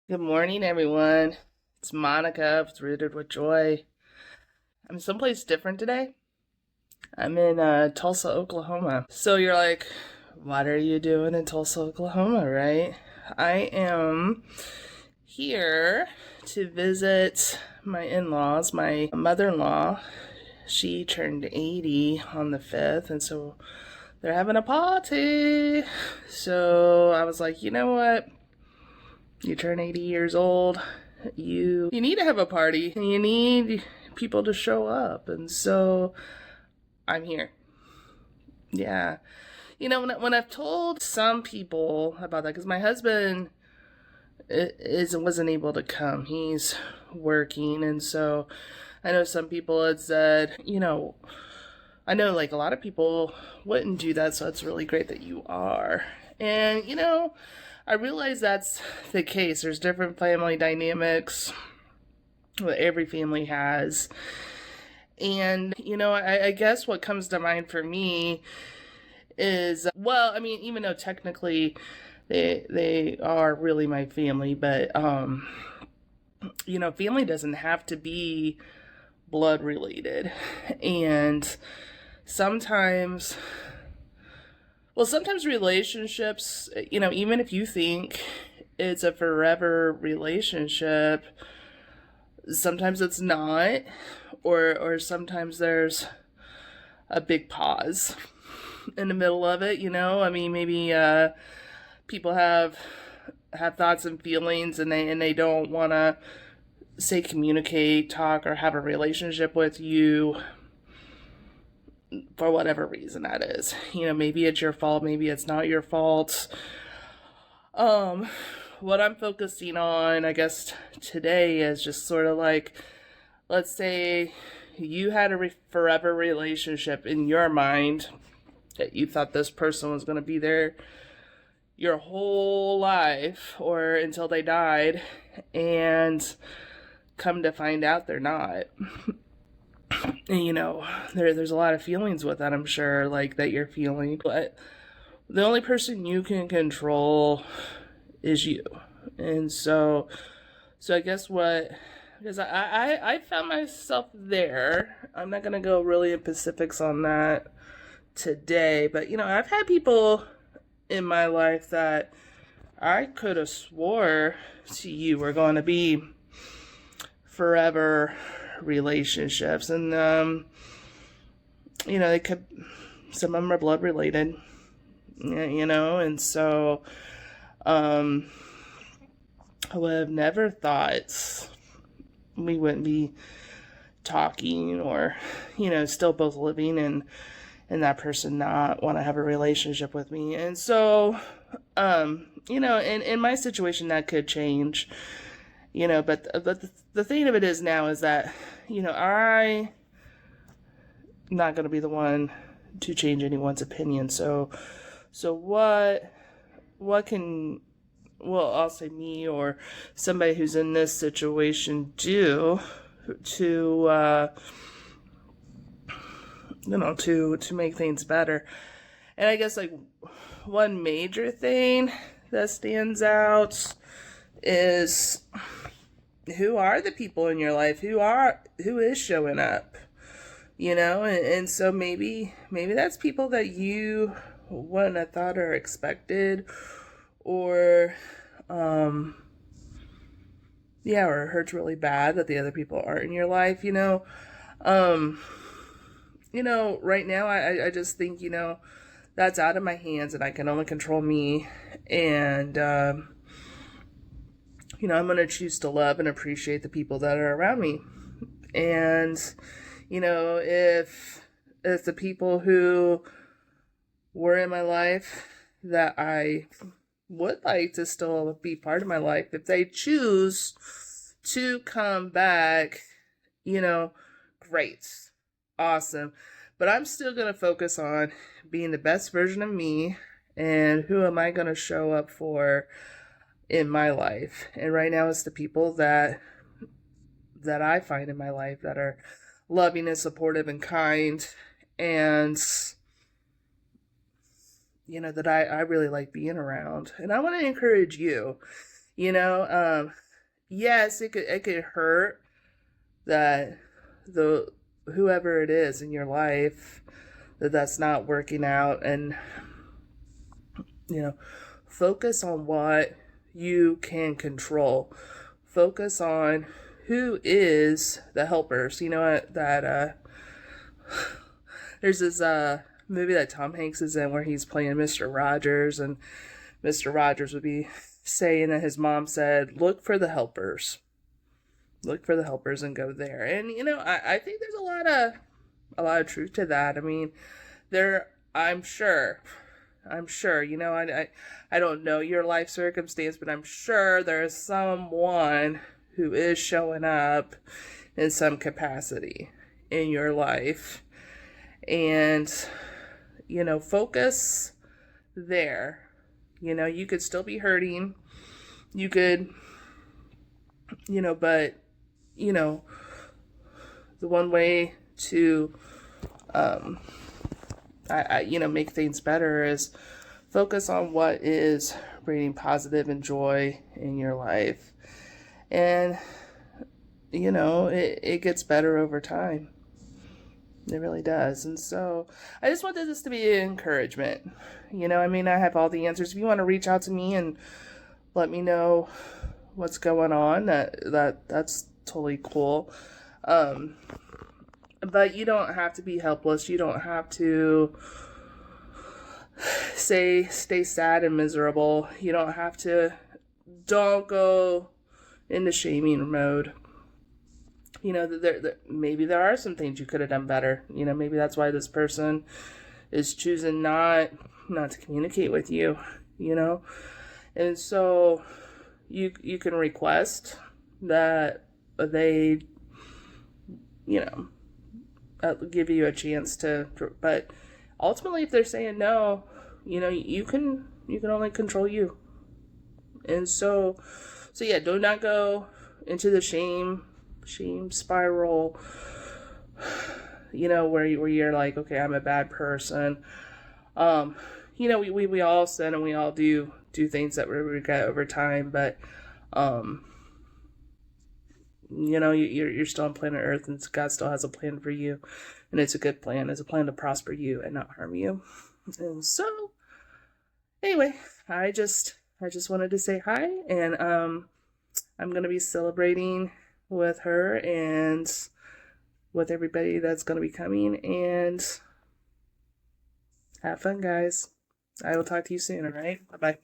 Good morning, everyone. It's Monica of Rooted with Joy. I'm someplace different today. I'm in Tulsa, Oklahoma. So you're like, what are you doing in Tulsa, Oklahoma, right? I am here to visit my in laws. My mother in law, she turned 80 on the 5th, and so they're having a party. So I was like, you know what? You turn 80 years old, you need to have a party and you need people to show up. And so I'm here. Yeah. When I've told some people about that, because my husband wasn't able to come, he's working. And so I know some people had said, I know like a lot of people wouldn't do that. So it's really great that you are. And, I realize that's the case. There's different family dynamics that every family has. And, I guess what comes to mind for me is, well, I mean, even though technically they are really my family, but, family doesn't have to be blood related. And sometimes, sometimes relationships, even if you think it's a forever relationship, sometimes it's not, or sometimes there's a big pause in the middle of it. I mean, maybe people have thoughts and feelings, and they don't want to say communicate, talk, or have a relationship with you for whatever reason that is. Maybe it's your fault, maybe it's not your fault. um what I'm focusing on, I guess, today is just sort of like, let's say you had a forever relationship in your mind, that you thought this person was going to be there your whole life or until they died, and come to find out they're not. And, there's a lot of feelings with that, I'm sure, like that you're feeling, but the only person you can control is you. And so I guess what, because I found myself there. I'm not gonna go really in specifics on that today, but I've had people in my life that I could have swore to you were going to be forever relationships, and they could, some of them are blood related, and so I would have never thought we wouldn't be talking, or still both living, and that person not want to have a relationship with me. And so in my situation that could change, but the thing of it is now is that I'm not going to be the one to change anyone's opinion. So what can, well, I'll say me or somebody who's in this situation do to to make things better? And I guess like one major thing that stands out is, who are the people in your life, who is showing up, and so maybe that's people that you wouldn't have thought or expected, or or it hurts really bad that the other people aren't in your life. um right now I just think, that's out of my hands and I can only control me. And I'm going to choose to love and appreciate the people that are around me. And if the people who were in my life that I would like to still be part of my life, if they choose to come back, great, awesome. But I'm still going to focus on being the best version of me, and who am I going to show up for in my life. And right now it's the people that I find in my life that are loving and supportive and kind, and that I really like being around. And I want to encourage you, You know, yes, it could hurt that the whoever it is in your life that's not working out, and you know, focus on what you can control. Focus on who is the helpers. You know what, that there's this movie that Tom Hanks is in where he's playing Mr. Rogers, and Mr. Rogers would be saying that his mom said, "Look for the helpers. Look for the helpers and go there." And I think there's a lot of truth to that. I mean, there I'm sure, I don't know your life circumstance, but I'm sure there is someone who is showing up in some capacity in your life. And, focus there. You could still be hurting. You could, but, you know, the one way to, um, make things better is focus on what is bringing positive and joy in your life. And, it gets better over time. It really does. And so I just wanted this to be an encouragement. I have all the answers. If you want to reach out to me and let me know what's going on, that's totally cool. Um, but you don't have to be helpless. You don't have to stay sad and miserable. You don't go into shaming mode. Maybe there are some things you could have done better. Maybe that's why this person is choosing not to communicate with you. And so you can request that they give you a chance to, but ultimately, if they're saying no, you can only control you. And so yeah, do not go into the shame spiral, where you're like, okay, I'm a bad person. We all sin and we all do things that we regret over time, but you're still on planet Earth, and God still has a plan for you, and it's a good plan. It's a plan to prosper you and not harm you. And so, anyway, I just wanted to say hi, and I'm gonna be celebrating with her and with everybody that's gonna be coming, and have fun, guys. I will talk to you soon. All right, bye bye.